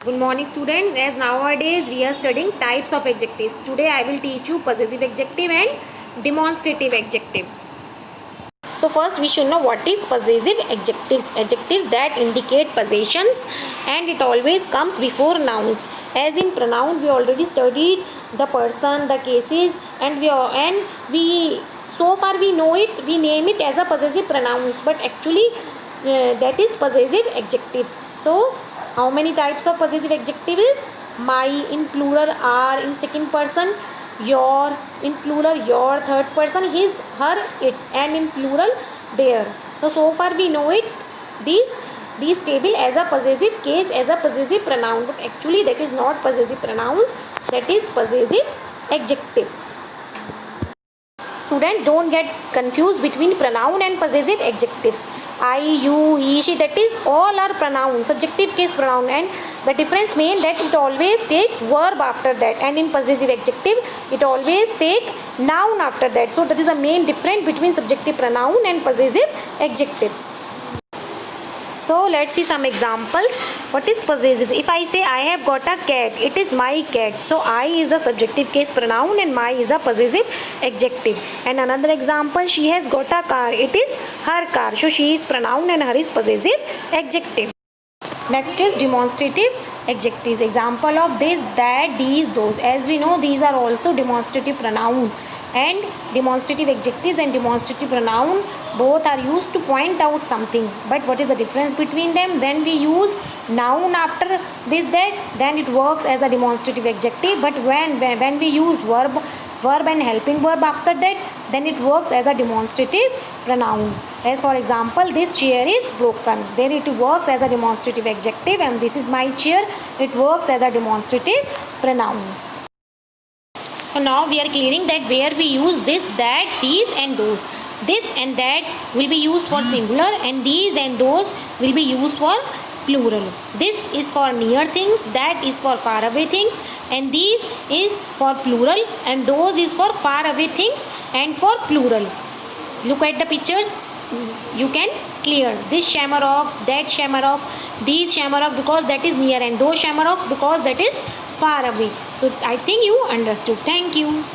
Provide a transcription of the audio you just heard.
Good morning students. As nowadays we are studying types of adjectives. Today I will teach you possessive adjective and demonstrative adjective. So first we should know what is possessive adjectives. Adjectives that indicate possessions and it always comes before nouns. As in pronoun we already studied the person, the cases and we so far we know it, we name it as a possessive pronouns, but actually that is possessive adjectives. So how many types of possessive adjective is? My in plural, are in second person, your in plural, your third person, his, her, its, and in plural their. So far we know it, these table as a possessive case, as a possessive pronoun, but actually that is not possessive pronouns, that is possessive adjectives. Students, don't get confused between pronoun and possessive adjectives. I, you, he, she, that is all are pronouns, subjective case pronoun, and the difference means that it always takes verb after that, and in possessive adjective it always take noun after that. So that is a main difference between subjective pronoun and possessive adjectives. So let's see some examples. What is possessive? If I say I have got a cat, it is my cat. So I is a subjective case pronoun and my is a possessive adjective. And another example, she has got a car, it is her car. So she is pronoun and her is possessive adjective. Next is demonstrative adjectives. Example of this, that, these, those. As we know, these are also demonstrative pronoun. And demonstrative adjectives and demonstrative pronoun both are used to point out something. But what is the difference between them? When we use noun after this, that, then it works as a demonstrative adjective. But when we use verb and helping verb after that, then it works as a demonstrative pronoun. As for example, this chair is broken, then it works as a demonstrative adjective, and this is my chair, it works as a demonstrative pronoun. So now we are clearing that where we use this, that, these and those. This and that will be used for singular and these and those will be used for plural. This is for near things, that is for far away things, and these is for plural and those is for far away things and for plural. Look at the pictures, you can clear this shamrock, that shamrock, these shamrock because that is near, and those shamrocks because that is far away. So I think you understood. Thank you.